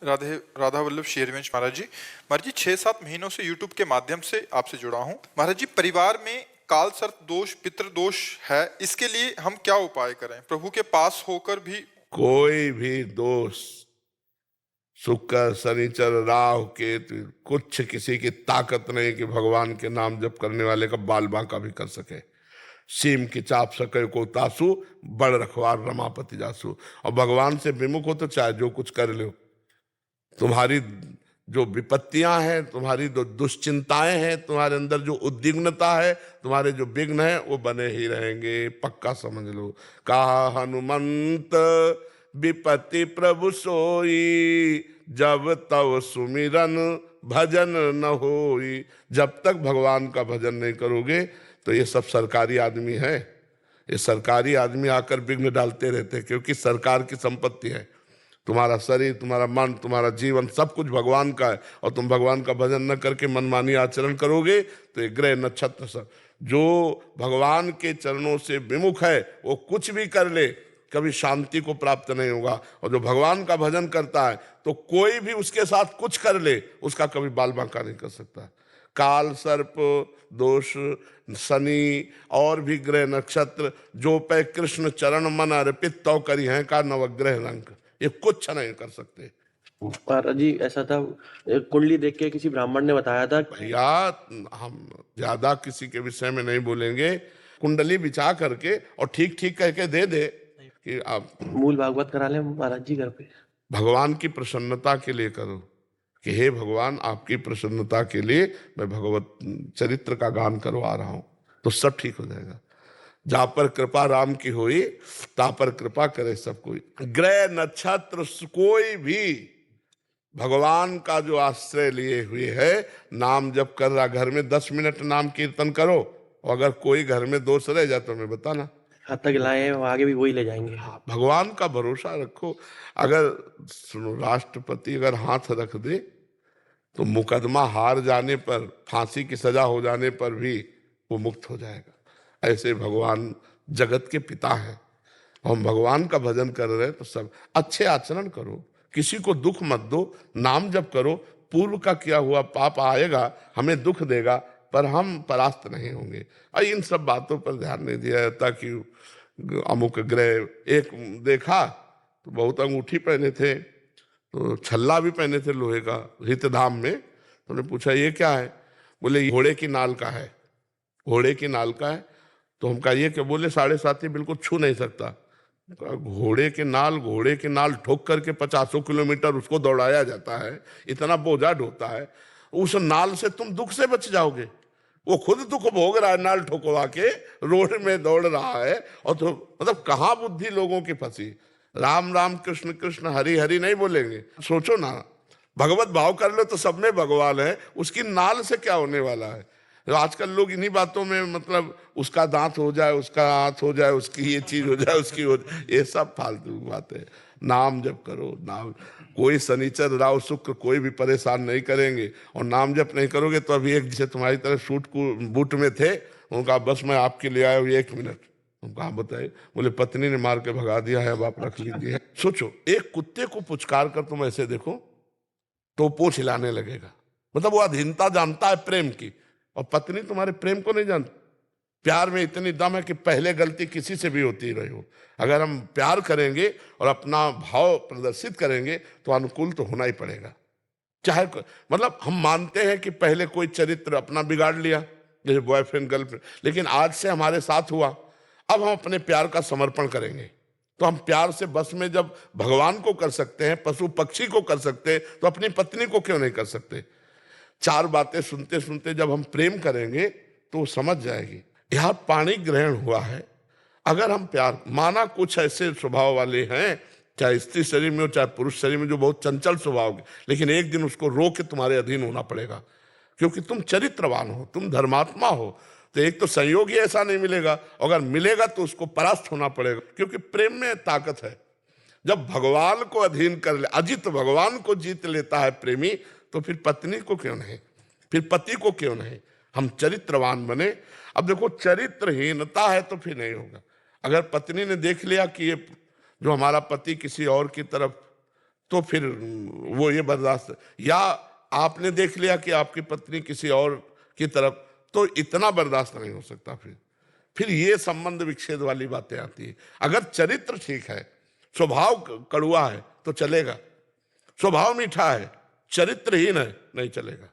राधे राधा वल्लभ शेरवंश महाराज जी 6-7 महीनों से यूट्यूब के माध्यम से आपसे जुड़ा हूँ महाराज जी। परिवार में काल सर्प दोष पितृ दोष है, इसके लिए हम क्या उपाय करें? प्रभु के पास होकर भी कोई भी दोष, शुक्र शनिचर राहु केतु, कुछ किसी की ताकत नहीं कि भगवान के नाम जप करने वाले का बाल बांका भी कर सके। सीम की चाप सके को तासु, बड़ रखवार रमापति जासु। और भगवान से विमुख हो तो चाहे जो कुछ कर लो, तुम्हारी जो विपत्तियां हैं, तुम्हारी जो दुश्चिंताएं हैं, तुम्हारे अंदर जो उद्विग्नता है, तुम्हारे जो विघ्न है, वो बने ही रहेंगे, पक्का समझ लो। कहा हनुमंत विपत्ति प्रभु सोई, जब तब सुमिरन भजन न होई। जब तक भगवान का भजन नहीं करोगे तो ये सब सरकारी आदमी है, ये सरकारी आदमी आकर विघ्न डालते रहते हैं, क्योंकि सरकार की संपत्ति है। तुम्हारा शरीर, तुम्हारा मन, तुम्हारा जीवन सब कुछ भगवान का है, और तुम भगवान का भजन न करके मनमानी आचरण करोगे तो ये ग्रह नक्षत्र सब, जो भगवान के चरणों से विमुख है वो कुछ भी कर ले, कभी शांति को प्राप्त नहीं होगा। और जो भगवान का भजन करता है तो कोई भी उसके साथ कुछ कर ले, उसका कभी बाल बांका नहीं कर सकता। काल सर्प दोष, शनि और भी ग्रह नक्षत्र, जो पे कृष्ण चरण मन अर्पित तो करी हैं का नवग्रह रंग, ये कुछ नहीं कर सकते। महाराज जी ऐसा था, कुंडली देख के किसी ब्राह्मण ने बताया था। भैया हम ज्यादा किसी के विषय में नहीं बोलेंगे, कुंडली बिछा करके और ठीक ठीक कह के दे दे कि आप मूल भागवत करा लें महाराज जी घर पे। भगवान की प्रसन्नता के लिए करो कि हे भगवान, आपकी प्रसन्नता के लिए मैं भगवत चरित्र का गान करवा रहा हूं, तो सब ठीक हो जाएगा। जहां पर कृपा राम की हुई, तहां पर कृपा करे सब कोई। ग्रह नक्षत्र कोई भी भगवान का जो आश्रय लिए हुए है, नाम जप कर रहा, घर में 10 मिनट नाम कीर्तन करो, और अगर कोई घर में दोष रह जाए तो मैं बताना, हाथ तक लाए आगे भी वही ले जाएंगे। भगवान का भरोसा रखो। अगर सुनो, राष्ट्रपति अगर हाथ रख दे तो मुकदमा हार जाने पर, फांसी की सजा हो जाने पर भी वो मुक्त हो जाएगा। ऐसे भगवान जगत के पिता हैं। हम भगवान का भजन कर रहे हैं तो सब अच्छे आचरण करो, किसी को दुख मत दो, नाम जप करो। पूर्व का किया हुआ पाप आएगा, हमें दुख देगा, पर हम परास्त नहीं होंगे। और इन सब बातों पर ध्यान नहीं दिया जाता कि अमुक ग्रह, एक देखा तो बहुत अंगूठी पहने थे, तो छल्ला भी पहने थे लोहे का, हितधाम में। तो उन्होंने पूछा ये क्या है? बोले घोड़े की नाल का है। घोड़े की नाल का है। तो हम कहा ये क्या? बोले 7.5 बिल्कुल छू नहीं सकता। घोड़े के नाल ठोक करके 50 किलोमीटर उसको दौड़ाया जाता है, इतना बोझा ढोता है, उस नाल से तुम दुख से बच जाओगे। वो खुद दुख भोग रहा है, नाल ठोकवा के रोड में दौड़ रहा है, और तो मतलब कहाँ बुद्धि लोगों की फंसी। राम राम कृष्ण कृष्ण हरि हरि नहीं बोलेंगे। सोचो ना, भगवत भाव कर लो तो सब में भगवान है, उसकी नाल से क्या होने वाला है? तो आजकल लोग इन्हीं बातों में, मतलब उसका दांत हो जाए, उसका हाथ हो जाए, उसकी ये चीज हो जाए, उसकी हो जाए, ये सब फालतू बातें। नाम जप करो, नाम। कोई शनिचर राहु शुक्र कोई भी परेशान नहीं करेंगे, और नाम जप नहीं करोगे तो अभी एक जिसे तुम्हारी तरह सूट को बूट में थे, उनका बस मैं आपके लिए आया हूँ 1 मिनट। उनका बताए, बोले पत्नी ने मार के भगा दिया है, अब आप रख लीजिए। सोचो, एक कुत्ते को पुचकार कर तुम ऐसे देखो तो पूंछ हिलाने लगेगा, मतलब वो अधीनता जानता है प्रेम की। और पत्नी तुम्हारे प्रेम को नहीं जानती। प्यार में इतनी दम है कि पहले गलती किसी से भी होती रही हो, अगर हम प्यार करेंगे और अपना भाव प्रदर्शित करेंगे तो अनुकूल तो होना ही पड़ेगा। चाहे मतलब हम मानते हैं कि पहले कोई चरित्र अपना बिगाड़ लिया, जैसे बॉयफ्रेंड गर्लफ्रेंड, लेकिन आज से हमारे साथ हुआ, अब हम अपने प्यार का समर्पण करेंगे। तो हम प्यार से बस में जब भगवान को कर सकते हैं, पशु पक्षी को कर सकते हैं, तो अपनी पत्नी को क्यों नहीं कर सकते? 4 बातें सुनते सुनते जब हम प्रेम करेंगे तो वो समझ जाएगी। यह पाणी ग्रहण हुआ है। अगर हम प्यार, माना कुछ ऐसे स्वभाव वाले हैं, चाहे स्त्री शरीर में हो चाहे पुरुष शरीर में, जो बहुत चंचल स्वभाव के, लेकिन एक दिन उसको रोक के तुम्हारे अधीन होना पड़ेगा, क्योंकि तुम चरित्रवान हो, तुम धर्मात्मा हो। तो एक तो संयोग ही ऐसा नहीं मिलेगा, अगर मिलेगा तो उसको परास्त होना पड़ेगा, क्योंकि प्रेम में ताकत है। जब भगवान को अधीन कर ले, अजित भगवान को जीत लेता है प्रेमी, तो फिर पत्नी को क्यों नहीं, फिर पति को क्यों नहीं? हम चरित्रवान बने। अब देखो, चरित्रहीनता है तो फिर नहीं होगा। अगर पत्नी ने देख लिया कि ये जो हमारा पति किसी और की तरफ तो फिर वो ये बर्दाश्त, या आपने देख लिया कि आपकी पत्नी किसी और की तरफ, तो इतना बर्दाश्त नहीं हो सकता। फिर ये संबंध विच्छेद वाली बातें आती है। अगर चरित्र ठीक है, स्वभाव कड़ुआ है तो चलेगा, स्वभाव मीठा है, चरित्रहीन है नहीं चलेगा।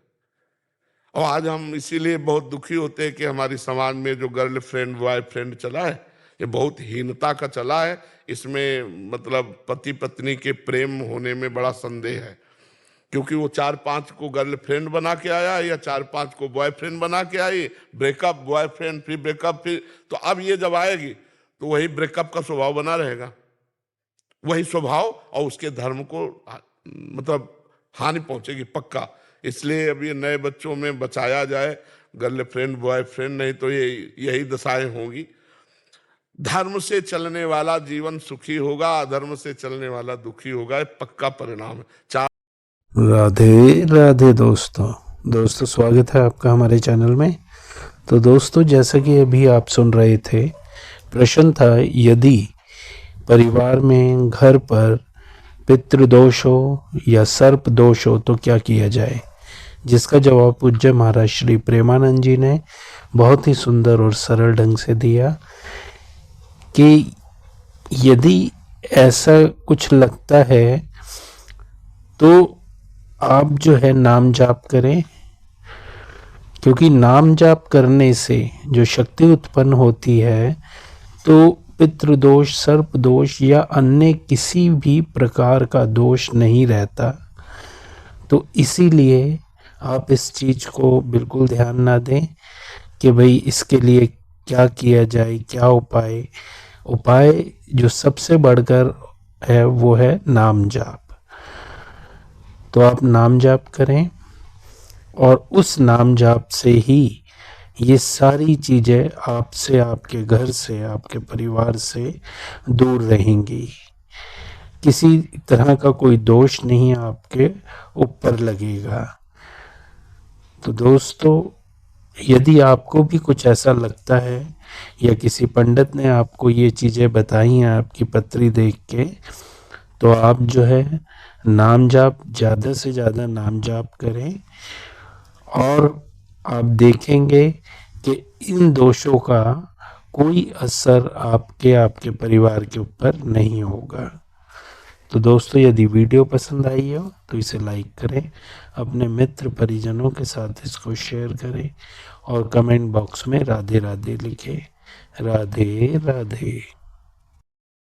और आज हम इसीलिए बहुत दुखी होते हैं कि हमारी समाज में जो गर्लफ्रेंड बॉयफ्रेंड चला है, ये बहुत हीनता का चला है। इसमें मतलब पति पत्नी के प्रेम होने में बड़ा संदेह है, क्योंकि वो 4-5 को गर्लफ्रेंड बना के आया या 4-5 को बॉयफ्रेंड बना के आई, ब्रेकअप बॉयफ्रेंड फिर ब्रेकअप फिर, तो अब ये जब आएगी तो वही ब्रेकअप का स्वभाव बना रहेगा, वही स्वभाव, और उसके धर्म को मतलब हानि पहुंचेगी पक्का। इसलिए अब ये नए बच्चों में बचाया जाए गर्लफ्रेंड बॉयफ्रेंड, नहीं तो ये यही दशाएं होंगी। धर्म से चलने वाला जीवन सुखी होगा, अधर्म से चलने वाला दुखी होगा, ये पक्का परिणाम है। राधे राधे दोस्तों स्वागत है आपका हमारे चैनल में। तो दोस्तों, जैसा कि अभी आप सुन रहे थे, प्रश्न था यदि परिवार में घर पर पितृदोष हो या सर्प दोष हो तो क्या किया जाए, जिसका जवाब पूज्य महाराज श्री प्रेमानंद जी ने बहुत ही सुंदर और सरल ढंग से दिया कि यदि ऐसा कुछ लगता है तो आप जो है नाम जाप करें, क्योंकि नाम जाप करने से जो शक्ति उत्पन्न होती है तो पितृदोष, सर्प दोष या अन्य किसी भी प्रकार का दोष नहीं रहता। तो इसीलिए आप इस चीज को बिल्कुल ध्यान ना दें कि भाई इसके लिए क्या किया जाए, क्या उपाय जो सबसे बढ़कर है वो है नाम जाप। तो आप नाम जाप करें और उस नाम जाप से ही ये सारी चीजें आपसे, आपके घर से, आपके परिवार से दूर रहेंगी। किसी तरह का कोई दोष नहीं आपके ऊपर लगेगा। तो दोस्तों, यदि आपको भी कुछ ऐसा लगता है या किसी पंडित ने आपको ये चीजें बताई हैं आपकी पत्री देख के, तो आप जो है नाम जाप, ज़्यादा से ज़्यादा नाम जाप करें और आप देखेंगे कि इन दोषों का कोई असर आपके परिवार के ऊपर नहीं होगा। तो दोस्तों, यदि वीडियो पसंद आई हो तो इसे लाइक करें, अपने मित्र परिजनों के साथ इसको शेयर करें और कमेंट बॉक्स में राधे राधे लिखें। राधे राधे।